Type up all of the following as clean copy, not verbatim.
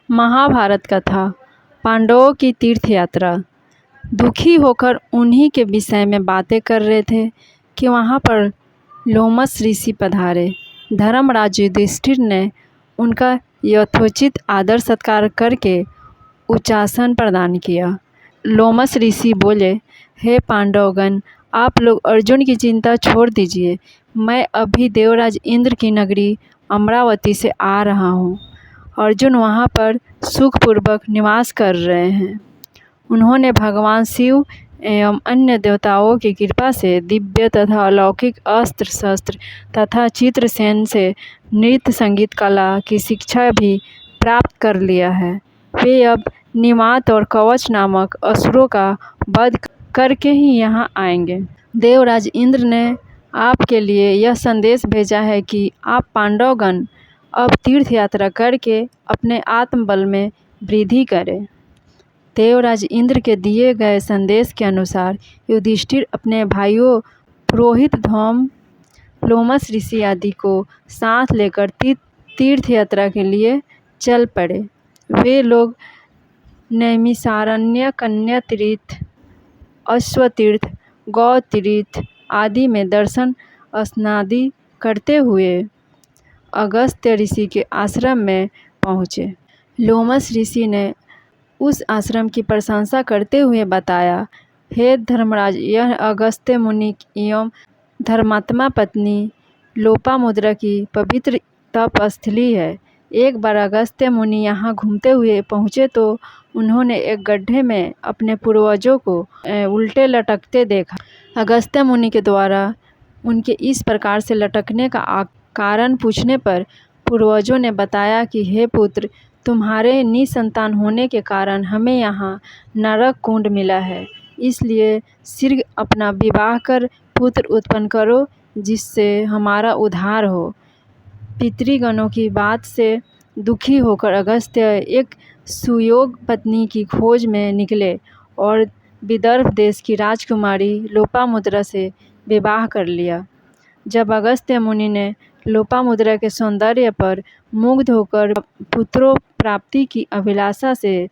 महाभारत कथा। पांडवों की तीर्थ यात्रा। दुखी होकर उन्हीं के विषय में बातें कर रहे थे कि वहाँ पर लोमस ऋषि पधारे। धर्मराज युधिष्ठिर ने उनका यथोचित आदर सत्कार करके उच्चासन प्रदान किया। लोमस ऋषि बोले, हे पांडवगण, आप लोग अर्जुन की चिंता छोड़ दीजिए। मैं अभी देवराज इंद्र की नगरी अमरावती से आ रहा हूँ। अर्जुन वहाँ पर सुखपूर्वक निवास कर रहे हैं। उन्होंने भगवान शिव एवं अन्य देवताओं की कृपा से दिव्य तथा अलौकिक अस्त्र शस्त्र तथा चित्रसेन से नृत्य संगीत कला की शिक्षा भी प्राप्त कर लिया है। वे अब निमात और कवच नामक असुरों का वध करके ही यहाँ आएंगे। देवराज इंद्र ने आपके लिए यह संदेश भेजा है कि आप पांडवगण अब तीर्थ यात्रा करके अपने आत्मबल में वृद्धि करें। देवराज इंद्र के दिए गए संदेश के अनुसार युधिष्ठिर अपने भाइयों पुरोहित धौम, लोमस ऋषि आदि को साथ लेकर तीर्थ यात्रा के लिए चल पड़े। वे लोग नैमिषारण्य, कन्या तीर्थ, अश्वतीर्थ, गौ तीर्थ आदि में दर्शन स्नादि करते हुए अगस्त्य ऋषि के आश्रम में पहुँचे। लोमस ऋषि ने उस आश्रम की प्रशंसा करते हुए बताया, हे धर्मराज, यह अगस्त्य मुनि एवं धर्मात्मा पत्नी लोपामुद्रा की पवित्र तपस्थली है। एक बार अगस्त्य मुनि यहाँ घूमते हुए पहुँचे तो उन्होंने एक गड्ढे में अपने पूर्वजों को उल्टे लटकते देखा। अगस्त्य मुनि के द्वारा उनके इस प्रकार से लटकने का कारण पूछने पर पूर्वजों ने बताया कि हे पुत्र, तुम्हारे निसंतान होने के कारण हमें यहाँ नरक कुंड मिला है, इसलिए शीघ्र अपना विवाह कर पुत्र उत्पन्न करो जिससे हमारा उद्धार हो। पितृगणों की बात से दुखी होकर अगस्त्य एक सुयोग पत्नी की खोज में निकले और विदर्भ देश की राजकुमारी लोपामुद्रा से विवाह कर लिया। जब अगस्त्य मुनि ने लोपामुद्रा के सौंदर्य पर मुग्ध होकर पुत्रों प्राप्ति की अभिलाषा से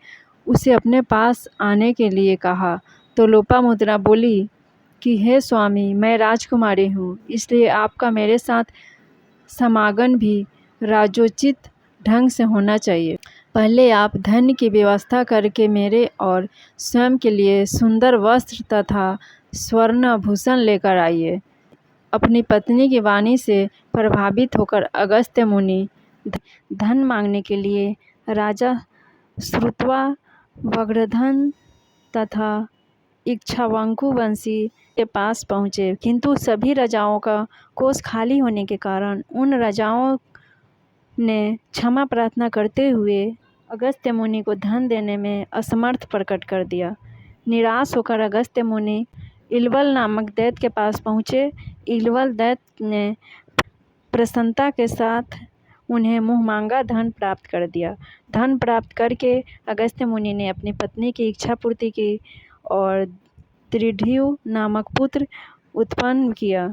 उसे अपने पास आने के लिए कहा तो लोपामुद्रा बोली कि हे स्वामी, मैं राजकुमारी हूँ, इसलिए आपका मेरे साथ समागम भी राजोचित ढंग से होना चाहिए। पहले आप धन की व्यवस्था करके मेरे और स्वयं के लिए सुंदर वस्त्र तथा स्वर्ण आभूषण लेकर आइए। अपनी पत्नी की वाणी से प्रभावित होकर अगस्त्य मुनि धन मांगने के लिए राजा श्रुतवा, वग्रधन तथा इक्ष्वाकु वंशी के पास पहुँचे, किंतु सभी राजाओं का कोष खाली होने के कारण उन राजाओं ने क्षमा प्रार्थना करते हुए अगस्त्य मुनि को धन देने में असमर्थ प्रकट कर दिया। निराश होकर अगस्त्य मुनि इलवल नामक दैत्य के पास पहुँचे। इलवल दैत्य ने प्रसन्नता के साथ उन्हें मुँहमांगा धन प्राप्त कर दिया। धन प्राप्त करके अगस्त्य मुनि ने अपनी पत्नी की इच्छा पूर्ति की और त्रिढ़ीव नामक पुत्र उत्पन्न किया।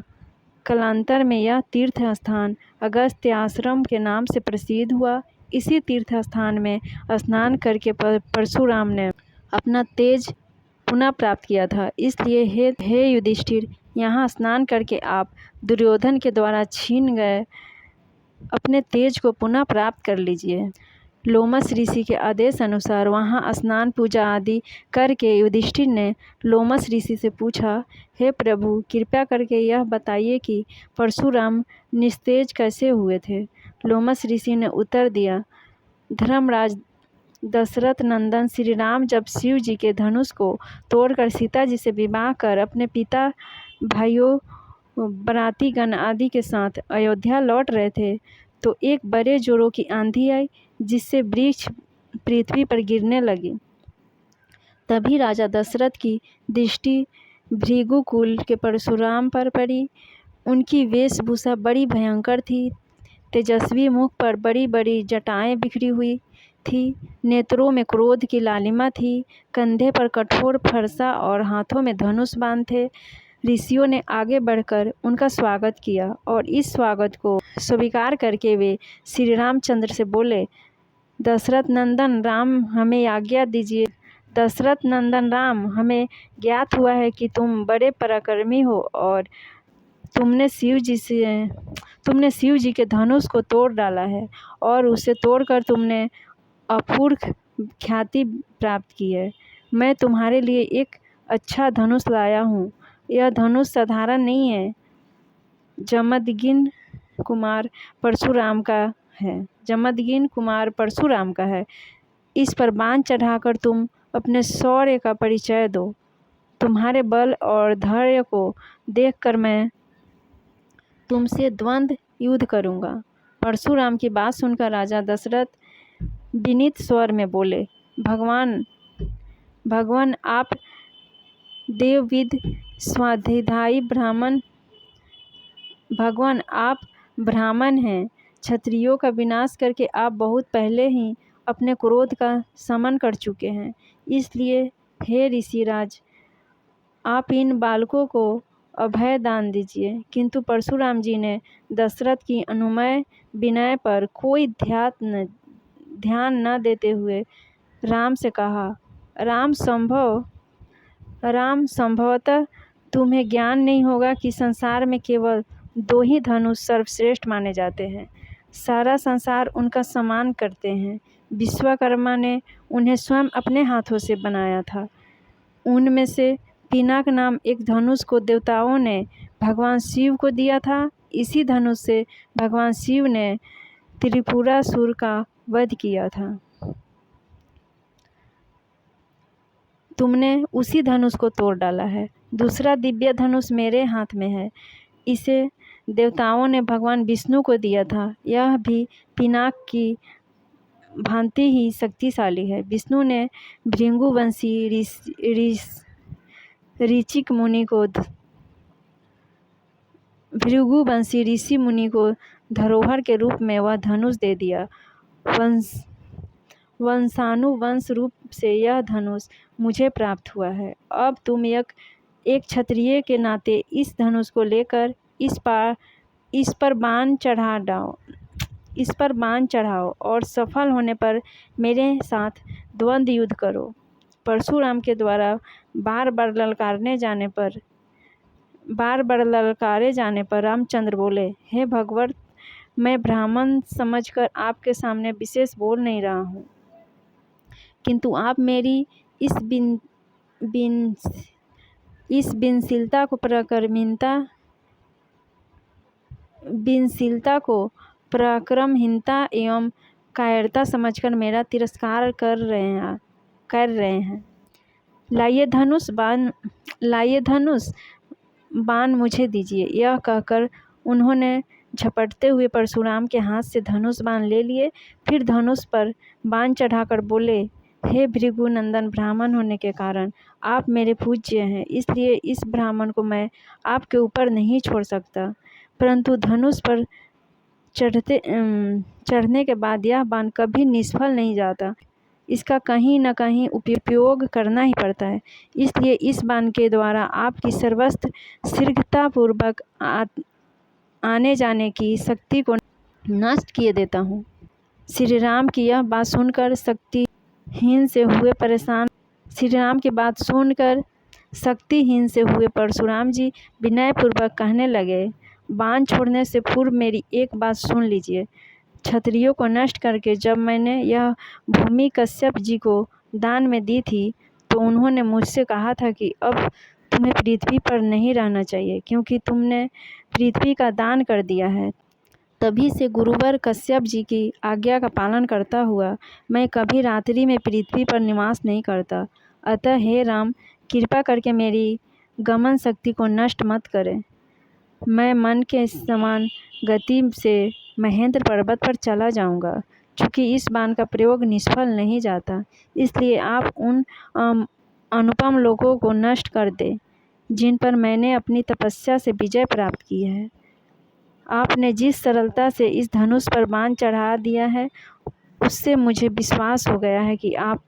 कालांतर में यह तीर्थ स्थान अगस्त्य आश्रम के नाम से प्रसिद्ध हुआ। इसी तीर्थ स्थान में स्नान करके परशुराम ने अपना तेज पुनः प्राप्त किया था। इसलिए हे युधिष्ठिर, यहाँ स्नान करके आप दुर्योधन के द्वारा छीन गए अपने तेज को पुनः प्राप्त कर लीजिए। लोमस ऋषि के आदेश अनुसार वहाँ स्नान पूजा आदि करके युधिष्ठिर ने लोमस ऋषि से पूछा, हे प्रभु, कृपया करके यह बताइए कि परशुराम निस्तेज कैसे हुए थे। लोमस ऋषि ने उत्तर दिया, धर्मराज दशरथ नंदन श्री राम जब शिव जी के धनुष को तोड़कर सीता जी से विवाह कर अपने पिता, भाइयों, बरातीगण आदि के साथ अयोध्या लौट रहे थे तो एक बड़े जोरों की आंधी आई जिससे वृक्ष पृथ्वी पर गिरने लगी। तभी राजा दशरथ की दृष्टि भृगुकुल के परशुराम पर पड़ी। उनकी वेशभूषा बड़ी भयंकर थी। तेजस्वी मुख पर बड़ी बड़ी जटाएं बिखरी हुई थी, नेत्रों में क्रोध की लालिमा थी, कंधे पर कठोर फरसा और हाथों में धनुष बाण थे। ऋषियों ने आगे बढ़कर उनका स्वागत किया और इस स्वागत को स्वीकार करके वे श्री रामचंद्र से बोले, दशरथ नंदन राम हमें आज्ञा दीजिए। दशरथ नंदन राम, हमें ज्ञात हुआ है कि तुम बड़े पराक्रमी हो और तुमने शिव जी के धनुष को तोड़ डाला है और उसे तोड़कर तुमने अपूर्व ख्याति प्राप्त की है। मैं तुम्हारे लिए एक अच्छा धनुष लाया हूँ। यह धनुष साधारण नहीं है, जमदग्नि कुमार परशुराम का है। इस पर बाण चढ़ाकर तुम अपने शौर्य का परिचय दो। तुम्हारे बल और धैर्य को देखकर मैं तुमसे द्वंद्व युद्ध करूंगा। परशुराम की बात सुनकर राजा दशरथ विनीत स्वर में बोले, भगवान आप देवविद स्वाध्यायी ब्राह्मण हैं। क्षत्रियों का विनाश करके आप बहुत पहले ही अपने क्रोध का शमन कर चुके हैं। इसलिए हे ऋषिराज, आप इन बालकों को अभय दान दीजिए। किंतु परशुराम जी ने दशरथ की अनुमय विनय पर कोई ध्यान न देते हुए राम से कहा, राम संभवतः तुम्हें ज्ञान नहीं होगा कि संसार में केवल 2 ही धनुष सर्वश्रेष्ठ माने जाते हैं। सारा संसार उनका सम्मान करते हैं। विश्वकर्मा ने उन्हें स्वयं अपने हाथों से बनाया था। उनमें से पिनाक नाम एक धनुष को देवताओं ने भगवान शिव को दिया था। इसी धनुष से भगवान शिव ने त्रिपुरासुर का वध किया था। तुमने उसी धनुष को तोड़ डाला है। दूसरा दिव्य धनुष मेरे हाथ में है। इसे देवताओं ने भगवान विष्णु को दिया था। यह भी पिनाक की भांति ही शक्तिशाली है। विष्णु ने भृगुवंशी ऋषि मुनि को धरोहर के रूप में वह धनुष दे दिया। वंशानुवंश रूप से यह धनुष मुझे प्राप्त हुआ है। अब तुम एक क्षत्रिय के नाते इस धनुष को लेकर इस पर बाण चढ़ाओ और सफल होने पर मेरे साथ द्वंद्व युद्ध करो। परशुराम के द्वारा बार बार ललकारे जाने पर रामचंद्र बोले, हे भगवत, मैं ब्राह्मण समझकर आपके सामने विशेष बोल नहीं रहा हूँ, किंतु आप मेरी इस बिनशीलता को पराक्रमहीनता एवं कायरता समझकर मेरा तिरस्कार कर रहे हैं। लाइए धनुष बाण मुझे दीजिए। यह कहकर उन्होंने झपटते हुए परशुराम के हाथ से धनुष बाण ले लिए। फिर धनुष पर बाण चढ़ाकर बोले, हे भृगुनंदन, ब्राह्मण होने के कारण आप मेरे पूज्य हैं, इसलिए इस ब्राह्मण को मैं आपके ऊपर नहीं छोड़ सकता। परंतु धनुष पर चढ़ने के बाद यह बाण कभी निष्फल नहीं जाता। इसका कहीं न कहीं उपयोग करना ही पड़ता है। इसलिए इस बाण के द्वारा आपकी सर्वस्व शीघ्रतापूर्वक आने जाने की शक्ति को नष्ट किए देता हूँ। श्री राम की यह बात सुनकर शक्तिहीन से हुए परशुराम जी विनयपूर्वक कहने लगे, बाण छोड़ने से पूर्व मेरी एक बात सुन लीजिए। क्षत्रियों को नष्ट करके जब मैंने यह भूमि कश्यप जी को दान में दी थी, तो उन्होंने मुझसे कहा था कि अब तुम्हें पृथ्वी पर नहीं रहना चाहिए, क्योंकि तुमने पृथ्वी का दान कर दिया है। तभी से गुरुवर कश्यप जी की आज्ञा का पालन करता हुआ मैं कभी रात्रि में पृथ्वी पर निवास नहीं करता। अतः हे राम, कृपा करके मेरी गमन शक्ति को नष्ट मत करें। मैं मन के समान गति से महेंद्र पर्वत पर चला जाऊंगा। चूँकि इस बाण का प्रयोग निष्फल नहीं जाता, इसलिए आप उन अनुपम लोगों को नष्ट कर दें जिन पर मैंने अपनी तपस्या से विजय प्राप्त की है। आपने जिस सरलता से इस धनुष पर बाण चढ़ा दिया है, उससे मुझे विश्वास हो गया है कि आप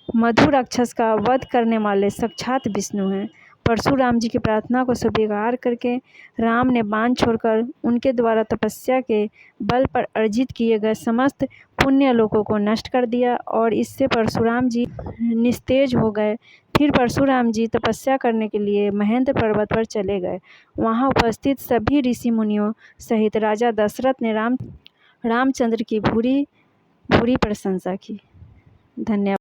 मधु राक्षस का वध करने वाले साक्षात विष्णु हैं। परशुराम जी की प्रार्थना को स्वीकार करके राम ने बाण छोड़कर उनके द्वारा तपस्या के बल पर अर्जित किए गए समस्त पुण्य लोकों को नष्ट कर दिया और इससे परशुराम जी निस्तेज हो गए। फिर परशुराम जी तपस्या करने के लिए महेंद्र पर्वत पर चले गए। वहाँ उपस्थित सभी ऋषि मुनियों सहित राजा दशरथ ने रामचंद्र की भूरी भूरी प्रशंसा की। धन्यवाद।